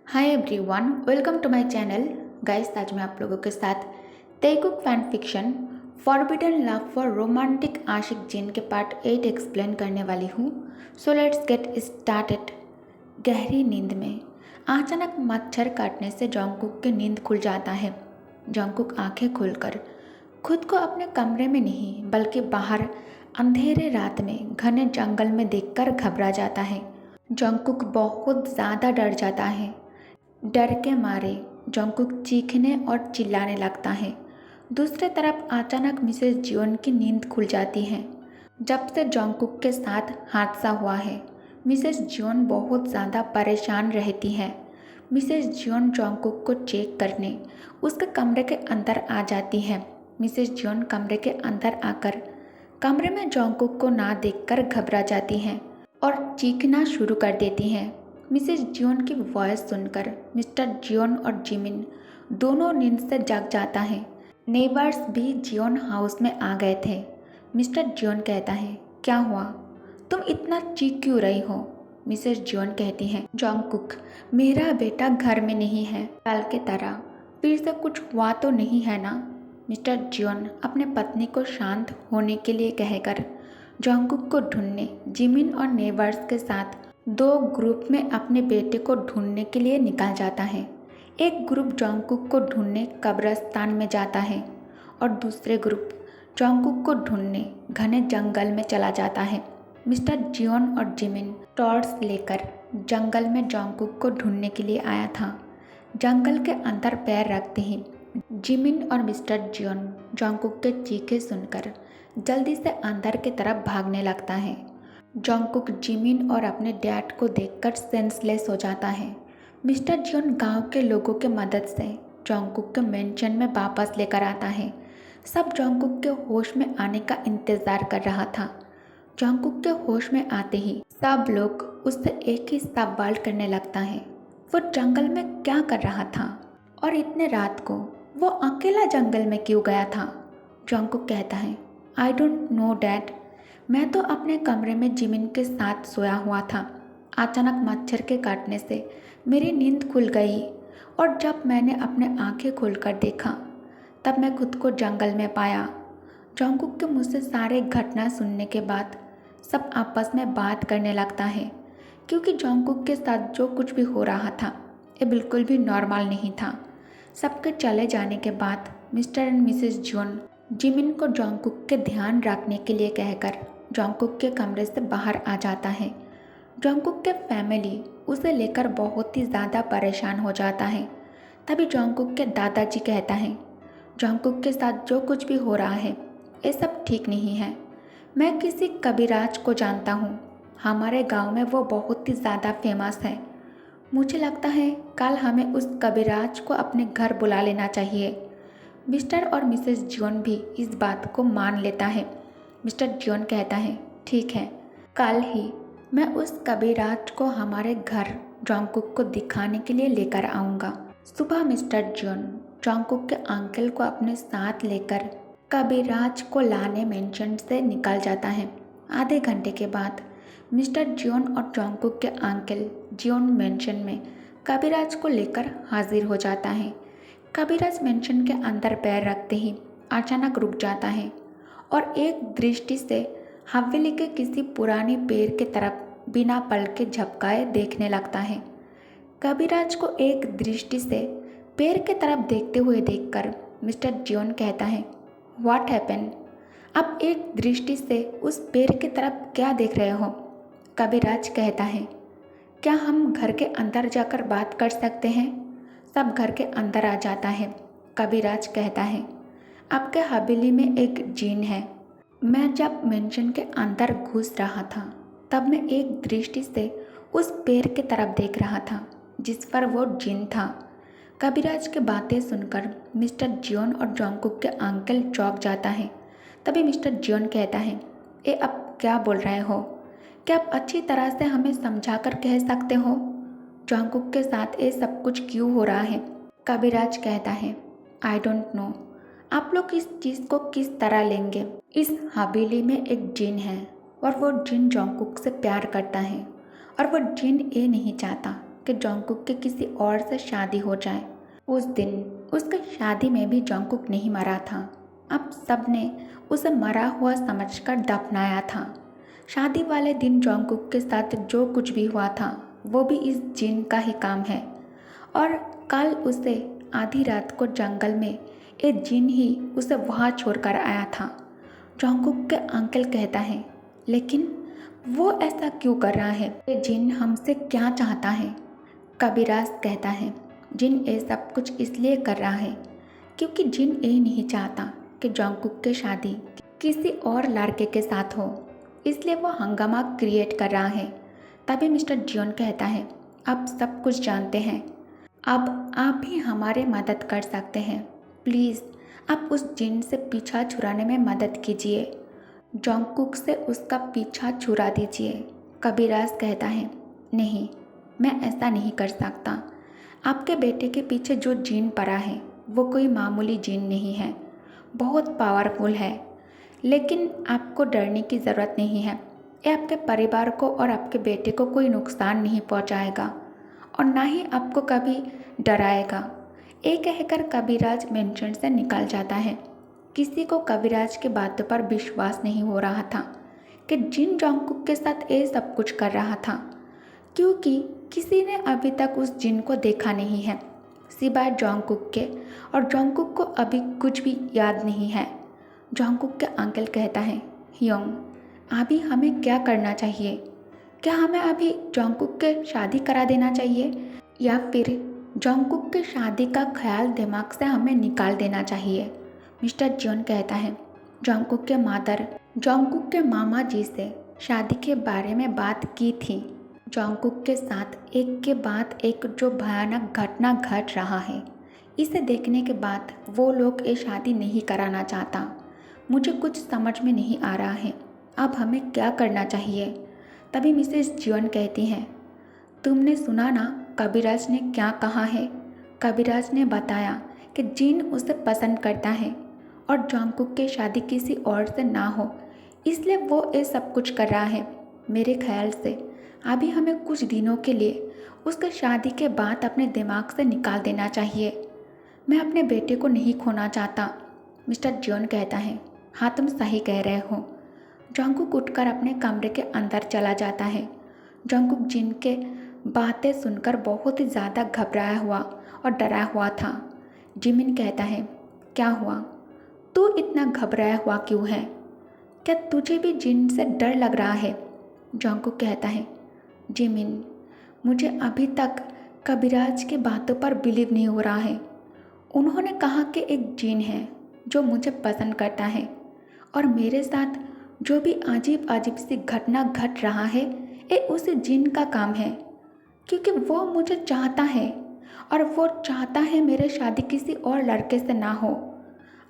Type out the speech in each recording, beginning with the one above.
Hi everyone, welcome to my channel. Guys, आज मैं आप लोगों के साथ Telugu fan fiction forbidden love for romantic आशिक जिन के पार्ट 8 एक्सप्लेन करने वाली हूँ। So let's get started. गहरी नींद में अचानक मच्छर काटने से जोंगकुक की नींद खुल जाता है। जोंगकुक आंखें खोलकर खुद को अपने कमरे में नहीं बल्कि बाहर अंधेरे रात में घने जंगल में देखकर घबरा जाता है। जोंगकुक बहुत ज़्यादा डर जाता है। डर के मारे जोंगकुक चीखने और चिल्लाने लगता है। दूसरी तरफ अचानक मिसेस जियोन की नींद खुल जाती है। जब से जोंगकुक के साथ हादसा हुआ है, मिसेस जियोन बहुत ज़्यादा परेशान रहती है। मिसेस जियोन जोंगकुक को चेक करने उसके कमरे के अंदर आ जाती है। मिसेस जियोन कमरे के अंदर आकर कमरे में जोंगकुक को ना देखकर घबरा जाती हैं और चीखना शुरू कर देती हैं। मिसेस जियोन की वॉइस सुनकर मिस्टर जियोन और जिमिन दोनों नींद से जग जाता है। नेबर्स भी जियोन हाउस में आ गए थे। मिस्टर जियोन कहता है, क्या हुआ? तुम इतना चीख क्यों रही हो? मिसेस जियोन कहती हैं, जोंगकुक, मेरा बेटा घर में नहीं है। कल की तरह फिर से कुछ हुआ तो नहीं है ना? मिस्टर जियोन अपने पत्नी को शांत होने के लिए कहकर जोंगकुक को ढूंढने जिमिन और नेबर्स के साथ दो ग्रुप में अपने बेटे को ढूंढने के लिए निकल जाता है। एक ग्रुप जोंगकुक को ढूंढने कब्रिस्तान में जाता है और दूसरे ग्रुप जोंगकुक को ढूंढने घने जंगल में चला जाता है। मिस्टर जियोन और जिमिन टॉर्च लेकर जंगल में जोंगकुक को ढूंढने के लिए आया था। जंगल के अंदर पैर रखते ही जिमिन और मिस्टर जियोन जोंगकुक के चीखे सुनकर जल्दी से अंदर की तरफ भागने लगता है। जोंगकुक जिमिन और अपने डैड को देखकर सेंसलेस हो जाता है। मिस्टर जियोन गांव के लोगों के मदद से जोंगकुक के मेंशन में वापस लेकर आता है। सब जोंगकुक के होश में आने का इंतज़ार कर रहा था। जोंगकुक के होश में आते ही सब लोग उससे एक ही सवाल करने लगता है, वो जंगल में क्या कर रहा था और इतने रात को वो अकेला जंगल में क्यों गया था? जोंगकुक कहता है, आई डोंट नो डैड, मैं तो अपने कमरे में जिमिन के साथ सोया हुआ था। अचानक मच्छर के काटने से मेरी नींद खुल गई और जब मैंने अपने आंखें खोलकर देखा तब मैं खुद को जंगल में पाया। जोंगकुक के मुँह से सारे घटना सुनने के बाद सब आपस में बात करने लगता है, क्योंकि जोंगकुक के साथ जो कुछ भी हो रहा था ये बिल्कुल भी नॉर्मल नहीं था। सबके चले जाने के बाद mister and missus Jeon Jimin को जोंगकुक के ध्यान रखने के लिए कहकर जोंगकुक के कमरे से बाहर आ जाता है। जोंगकुक के फैमिली उसे लेकर बहुत ही ज़्यादा परेशान हो जाता है। तभी जोंगकुक के दादाजी कहता है, जोंगकुक के साथ जो कुछ भी हो रहा है ये सब ठीक नहीं है। मैं किसी कबीराज को जानता हूँ, हमारे गांव में वो बहुत ही ज़्यादा फेमस है। मुझे लगता है कल हमें उस कबीराज को अपने घर बुला लेना चाहिए। मिस्टर और मिसेस जियोन भी इस बात को मान लेता है। मिस्टर जियोन कहता है, ठीक है, कल ही मैं उस कबीराज को हमारे घर जोंगकुक को दिखाने के लिए लेकर आऊँगा। सुबह मिस्टर जियोन जोंगकुक के अंकल को अपने साथ लेकर कबीराज को लाने मेंशन से निकल जाता है। आधे घंटे के बाद मिस्टर जियोन और जोंगकुक के अंकल जियोन मेंशन में कबीराज को लेकर हाजिर हो जाता है। कबीराज मेंशन के अंदर पैर रखते ही अचानक रुक जाता है और एक दृष्टि से हवेली के किसी पुराने पेड़ के तरफ बिना पल के झपकाए देखने लगता है। कबीराज को एक दृष्टि से पेड़ के तरफ देखते हुए देखकर मिस्टर जियोन कहता है, व्हाट हैपन? अब एक दृष्टि से उस पेड़ की तरफ क्या देख रहे हो? कबीराज कहता है, क्या हम घर के अंदर जाकर बात कर सकते हैं? सब घर के अंदर आ जाता है। कबीराज कहता है, आपके हवेली में एक जिन है। मैं जब मेंशन के अंदर घुस रहा था तब मैं एक दृष्टि से उस पेड़ की तरफ देख रहा था जिस पर वो जिन था। कबीराज की बातें सुनकर मिस्टर जियोन और जोंगकुक के अंकल चौंक जाता है। तभी मिस्टर जियोन कहता है, ये अब क्या बोल रहे हो? क्या आप अच्छी तरह से हमें समझा कर कह सकते हो जोंगकुक के साथ ये सब कुछ क्यों हो रहा है? कबीराज कहता है, आई डोंट नो, आप लोग इस चीज़ को किस तरह लेंगे? इस हवेली में एक जिन है और वो जिन जोंगकुक से प्यार करता है और वो जिन ये नहीं चाहता कि जॉन्गकुक के किसी और से शादी हो जाए। उस दिन उसकी शादी में भी जॉन्गकुक नहीं मरा था। अब सब ने उसे मरा हुआ समझकर दफनाया था। शादी वाले दिन जॉन्गकुक के साथ जो कुछ भी हुआ था वो भी इस जिन का ही काम है। और कल उसे आधी रात को जंगल में एक जिन ही उसे वहाँ छोड़कर आया था। जॉन्गकुक के अंकल कहता है, लेकिन वो ऐसा क्यों कर रहा है? ये जिन हमसे क्या चाहता है? कबीराज कहता है, जिन ये सब कुछ इसलिए कर रहा है क्योंकि जिन ये नहीं चाहता कि जॉन्गकुक की शादी किसी और लड़के के साथ हो, इसलिए वो हंगामा क्रिएट कर रहा है। तभी मिस्टर जियोन कहता है, आप सब कुछ जानते हैं, अब आप भी हमारे मदद कर सकते हैं। प्लीज़ आप उस जिन से पीछा छुड़ाने में मदद कीजिए। जॉन्गकुक से उसका पीछा छुड़ा दीजिए। कबीराज कहता है, नहीं, मैं ऐसा नहीं कर सकता। आपके बेटे के पीछे जो जिन पड़ा है वो कोई मामूली जिन नहीं है, बहुत पावरफुल है। लेकिन आपको डरने की ज़रूरत नहीं है। ये आपके परिवार को और आपके बेटे को कोई नुकसान नहीं पहुंचाएगा और ना ही आपको कभी डराएगा। ये कहकर कबीराज मेंशन से निकल जाता है। किसी को कबीराज की बातों पर विश्वास नहीं हो रहा था कि जिन जॉन्गकुक के साथ ये सब कुछ कर रहा था, क्योंकि किसी ने अभी तक उस जिन को देखा नहीं है सिवाय जॉन्गकुक के, और जॉन्गकुक को अभी कुछ भी याद नहीं है। जॉन्गकुक के अंकल कहता है, योंग, अभी हमें क्या करना चाहिए? क्या हमें अभी जॉन्गकुक के शादी करा देना चाहिए या फिर जॉन्गकुक के शादी का ख्याल दिमाग से हमें निकाल देना चाहिए? मिस्टर जियोन कहता है, जॉन्गकुक के मादर जॉन्गकुक के मामा जी से शादी के बारे में बात की थी। जॉन्गकुक के साथ एक के बाद एक जो भयानक घटना घट रहा है, इसे देखने के बाद वो लोग ये शादी नहीं कराना चाहता। मुझे कुछ समझ में नहीं आ रहा है, अब हमें क्या करना चाहिए? तभी मिसेस जियोन कहती हैं, तुमने सुना ना कबीराज ने क्या कहा है? कबीराज ने बताया कि जिन उसे पसंद करता है और जॉन्गकुक की शादी किसी और से ना हो, इसलिए वो ये सब कुछ कर रहा है। मेरे ख्याल से अभी हमें कुछ दिनों के लिए उसके शादी के बाद अपने दिमाग से निकाल देना चाहिए। मैं अपने बेटे को नहीं खोना चाहता। मिस्टर जियोन कहता है, हाँ तुम सही कह रहे हो। जॉन्गकुक उठकर अपने कमरे के अंदर चला जाता है। जॉन्गकुक जिन के बातें सुनकर बहुत ही ज़्यादा घबराया हुआ और डरा हुआ था। जिमिन कहता है, क्या हुआ? तू इतना घबराया हुआ क्यों है? क्या तुझे भी जिन से डर लग रहा है? जॉन्गकुक कहता है, जिमिन, मुझे अभी तक कबीराज की बातों पर बिलीव नहीं हो रहा है। उन्होंने कहा कि एक जिन है जो मुझे पसंद करता है और मेरे साथ जो भी अजीब अजीब सी घटना घट रहा है ये उस जिन का काम है, क्योंकि वो मुझे चाहता है और वो चाहता है मेरे शादी किसी और लड़के से ना हो।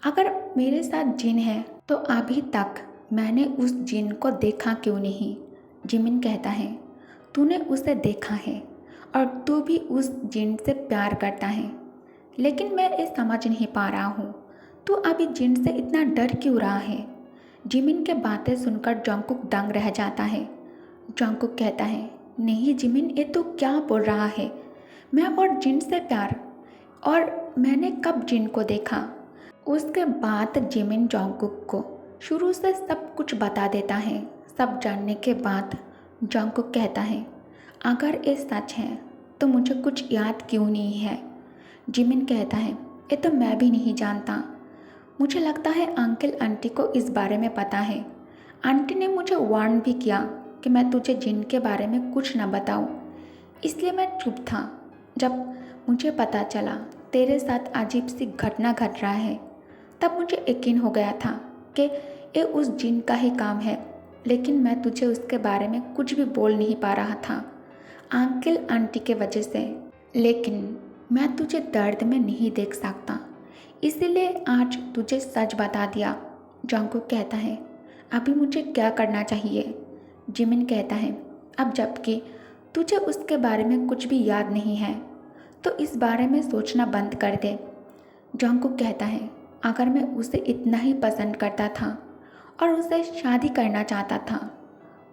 अगर मेरे साथ जिन है तो अभी तक मैंने उस जिन को देखा क्यों नहीं? जिमिन कहता है, तूने उसे देखा है और तू भी उस जिन से प्यार करता है, लेकिन मैं ये समझ नहीं पा रहा हूँ तू अभी जिन से इतना डर क्यों रहा है? जिमिन के बातें सुनकर जॉन्गकुक दंग रह जाता है। जॉन्गकुक कहता है, नहीं जिमिन, ये तो क्या बोल रहा है? मैं और जिन से प्यार? और मैंने कब जिन को देखा? उसके बाद जिमिन जॉन्गकुक को शुरू से सब कुछ बता देता है। सब जानने के बाद जॉन्गकुक कहता है, अगर ये सच है तो मुझे कुछ याद क्यों नहीं है? जिमिन कहता है, ये तो मैं भी नहीं जानता। मुझे लगता है अंकल आंटी को इस बारे में पता है। आंटी ने मुझे वार्न भी किया कि मैं तुझे जिन के बारे में कुछ न बताऊं, इसलिए मैं चुप था। जब मुझे पता चला तेरे साथ अजीब सी घटना घट रहा है, तब मुझे यकीन हो गया था कि ये उस जिन का ही काम है, लेकिन मैं तुझे उसके बारे में कुछ भी बोल नहीं पा रहा था अंकल आंटी के वजह से। लेकिन मैं तुझे दर्द में नहीं देख सकता, इसीलिए आज तुझे सच बता दिया। जॉन्गकुक कहता है, अभी मुझे क्या करना चाहिए? जिमिन कहता है, अब जबकि तुझे उसके बारे में कुछ भी याद नहीं है तो इस बारे में सोचना बंद कर दे। जॉन्गकुक कहता है, अगर मैं उसे इतना ही पसंद करता था और उसे शादी करना चाहता था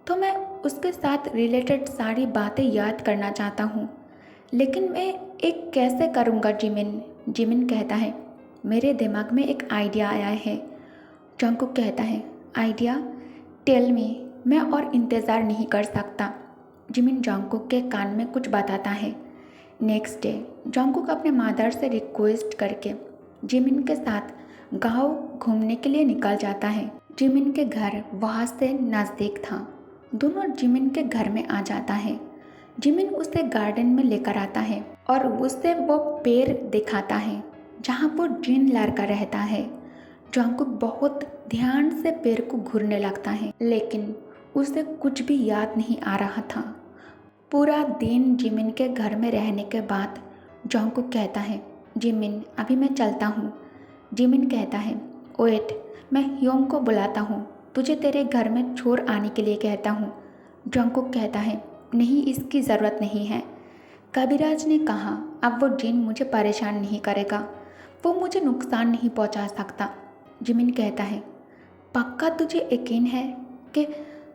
तो मैं उसके साथ रिलेटेड सारी बातें याद करना चाहता हूँ, लेकिन मैं एक कैसे करूँगा जिमिन? जिमिन कहता है, मेरे दिमाग में एक आइडिया आया है। जंगकुक कहता है, आइडिया? Tell me. मैं और इंतज़ार नहीं कर सकता। जिमिन जंगकुक के कान में कुछ बताता है। नेक्स्ट डे जंगकुक अपने मदर से रिक्वेस्ट करके जिमिन के साथ गांव घूमने के लिए निकल जाता है। जिमिन के घर वहाँ से नज़दीक था। दोनों जिमिन के घर में आ जाता है। जिमिन उसे गार्डन में लेकर आता है और उसे वो पेड़ दिखाता है जहाँ वो जिन लड़का रहता है। जंगकुक बहुत ध्यान से पेड़ को घूरने लगता है, लेकिन उसे कुछ भी याद नहीं आ रहा था। पूरा दिन जिमिन के घर में रहने के बाद जंगकुक कहता है, जिमिन अभी मैं चलता हूँ। जिमिन कहता है, वेट, मैं ह्योंग को बुलाता हूँ, तुझे तेरे घर में छोड़ आने के लिए कहता हूँ। जंगकुक कहता है, नहीं, इसकी ज़रूरत नहीं है। कविराज ने कहा अब वो जिन मुझे परेशान नहीं करेगा, वो मुझे नुकसान नहीं पहुंचा सकता। जिमिन कहता है, पक्का तुझे यकीन है कि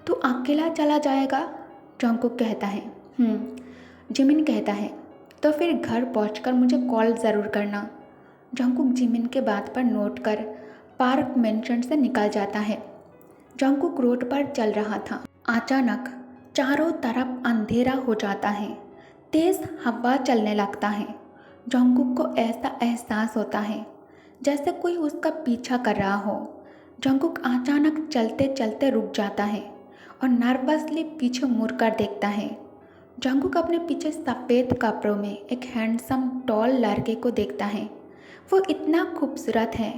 तू अकेला चला जाएगा? जंगकुक कहता है, जिमिन कहता है, तो फिर घर पहुंचकर मुझे कॉल ज़रूर करना। जंगकुक जिमिन के बात पर नोट कर पार्क मेंशन से निकल जाता है। जंगकुक रोड पर चल रहा था। अचानक चारों तरफ अंधेरा हो जाता है। तेज हवा चलने लगता है। जंगकुक को ऐसा एहसास होता है जैसे कोई उसका पीछा कर रहा हो। जंगकुक अचानक चलते चलते रुक जाता है और नर्वसली पीछे मुड़कर देखता है। जंगकुक अपने पीछे सफ़ेद कपड़ों में एक हैंडसम टॉल लड़के को देखता है। वो इतना खूबसूरत है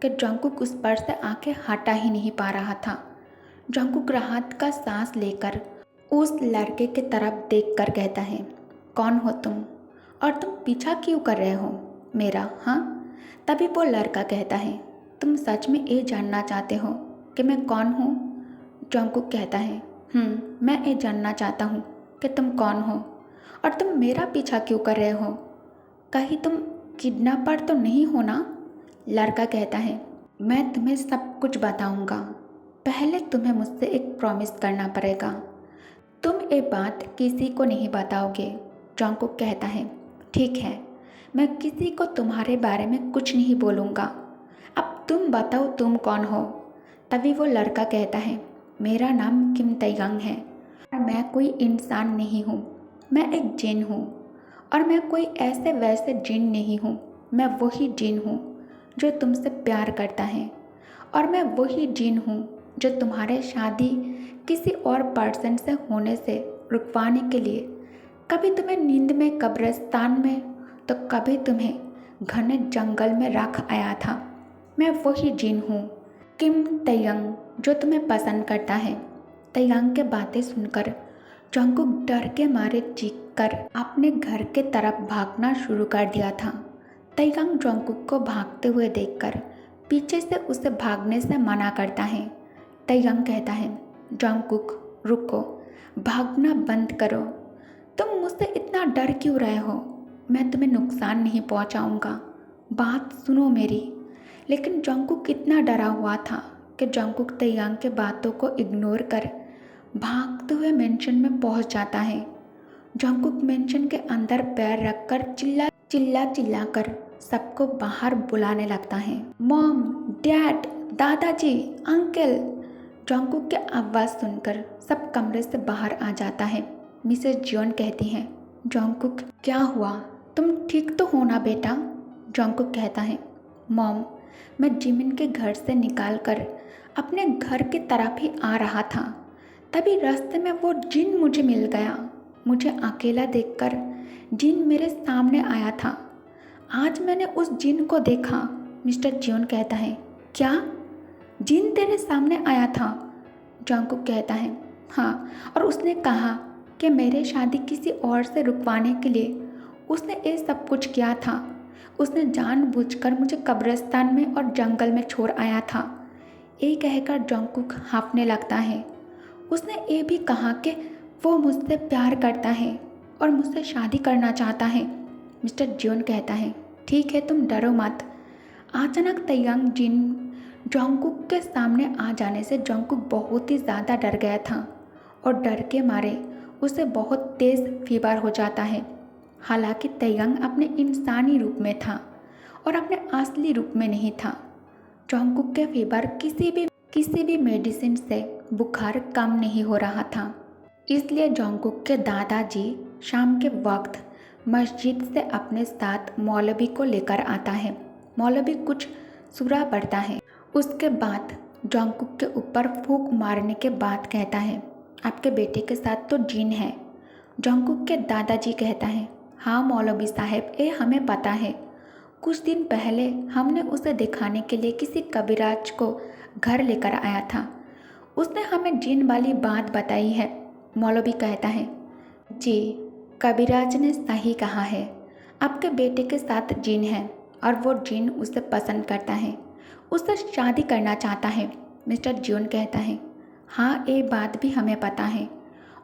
कि जंगकुक उस पर से आंखें हटा ही नहीं पा रहा था। जंगकुक राहत का सांस लेकर उस लड़के की तरफ देखकर कहता है, कौन हो तुम और तुम पीछा क्यों कर रहे हो मेरा? हाँ? तभी वो लड़का कहता है, तुम सच में ये जानना चाहते हो कि मैं कौन हूँ? जंगकुक कहता है, मैं ये जानना चाहता हूँ कि तुम कौन हो और तुम मेरा पीछा क्यों कर रहे हो? कहीं तुम किडनैपर तो नहीं हो ना? लड़का कहता है, मैं तुम्हें सब कुछ बताऊंगा, पहले तुम्हें मुझसे एक प्रॉमिस करना पड़ेगा। तुम ये बात किसी को नहीं बताओगे। जंगकुक कहता है, ठीक है, मैं किसी को तुम्हारे बारे में कुछ नहीं बोलूँगा। अब तुम बताओ तुम कौन हो? तभी वो लड़का कहता है, मेरा नाम किम तैयंग है और मैं कोई इंसान नहीं हूँ, मैं एक जिन हूँ। और मैं कोई ऐसे वैसे जिन नहीं हूँ, मैं वही जिन हूँ जो तुमसे प्यार करता है। और मैं वही जिन हूँ जो तुम्हारे शादी किसी और पर्सन से होने से रुकवाने के लिए कभी तुम्हें नींद में कब्रिस्तान में तो कभी तुम्हें घने जंगल में रख आया था। मैं वही जिन हूँ, किम तैयंग, जो तुम्हें पसंद करता है। तैयंग के बातें सुनकर जंगकुक डर के मारे चीखकर अपने घर के तरफ भागना शुरू कर दिया था। तैयंग जंगकुक को भागते हुए देखकर पीछे से उसे भागने से मना करता है। तैयंग कहता है, जंगकुक रुको, भागना बंद करो। तुम मुझसे इतना डर क्यों रहे हो? मैं तुम्हें नुकसान नहीं पहुंचाऊंगा, बात सुनो मेरी। लेकिन जंगकुक इतना डरा हुआ था कि जंगकुक तैयंग के बातों को इग्नोर कर भागते हुए मेंशन में पहुंच जाता है। जंगकुक मेंशन के अंदर पैर रखकर चिल्ला कर सबको बाहर बुलाने लगता है। मॉम, डैड, दादाजी, अंकल। जंगकुक की आवाज़ सुनकर सब कमरे से बाहर आ जाता है। मिसेस जियोन कहती हैं, जंगकुक क्या हुआ, तुम ठीक तो हो ना बेटा? जंगकुक कहता है, मॉम, मैं जिमिन के घर से निकालकर अपने घर की तरफ ही आ रहा था, तभी रास्ते में वो जिन मुझे मिल गया। मुझे अकेला देखकर जिन मेरे सामने आया था। आज मैंने उस जिन को देखा। मिस्टर जियोन कहता है, क्या जिन तेरे सामने आया था? जंगकुक कहता है, हाँ, और उसने कहा कि मेरे शादी किसी और से रुकवाने के लिए उसने ये सब कुछ किया था। उसने जानबूझकर मुझे कब्रिस्तान में और जंगल में छोड़ आया था। ये कहकर जंगकुक हाँफने लगता है। उसने ये भी कहा कि वो मुझसे प्यार करता है और मुझसे शादी करना चाहता है। मिस्टर जियोन कहता है, ठीक है, तुम डरो मत। अचानक तैयंग जिन जंगकुक के सामने आ जाने से जंगकुक बहुत ही ज़्यादा डर गया था और डर के मारे उसे बहुत तेज़ फीवर हो जाता है। हालांकि तैयंग अपने इंसानी रूप में था और अपने असली रूप में नहीं था। जोंगकुक के फीवर किसी भी मेडिसिन से बुखार कम नहीं हो रहा था। इसलिए जोंगकुक के दादाजी शाम के वक्त मस्जिद से अपने साथ मौलवी को लेकर आता है। मौलवी कुछ सूरा पढ़ता है। उसके बाद जोंगकुक के ऊपर फूंक मारने के बाद कहता है, आपके बेटे के साथ तो जिन है। जोंगकुक के दादाजी कहता है, हाँ मौलवी साहब, ये हमें पता है। कुछ दिन पहले हमने उसे दिखाने के लिए किसी कबीराज को घर लेकर आया था। उसने हमें जिन वाली बात बताई है। मौलवी कहता है, जी कबीराज ने सही कहा है, आपके बेटे के साथ जिन है और वो जिन उसे पसंद करता है, उससे शादी करना चाहता है। मिस्टर जियोन कहता है, हाँ ये बात भी हमें पता है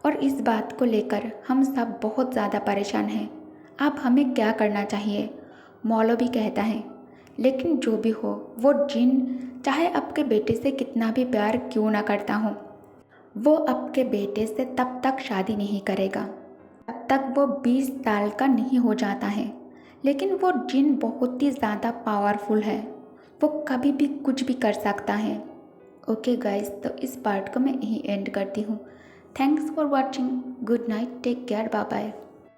और इस बात को लेकर हम सब बहुत ज़्यादा परेशान हैं। अब हमें क्या करना चाहिए? मौलवी कहता है, लेकिन जो भी हो वो जिन चाहे आपके बेटे से कितना भी प्यार क्यों ना करता हो, वो आपके बेटे से तब तक शादी नहीं करेगा तब तक वो 20 साल का नहीं हो जाता है। लेकिन वो जिन बहुत ही ज़्यादा पावरफुल है, वो कभी भी कुछ भी कर सकता है। ओके गाइस, तो इस पार्ट को मैं यहीं एंड करती हूँ। Thanks for watching. Good night, take care, bye bye.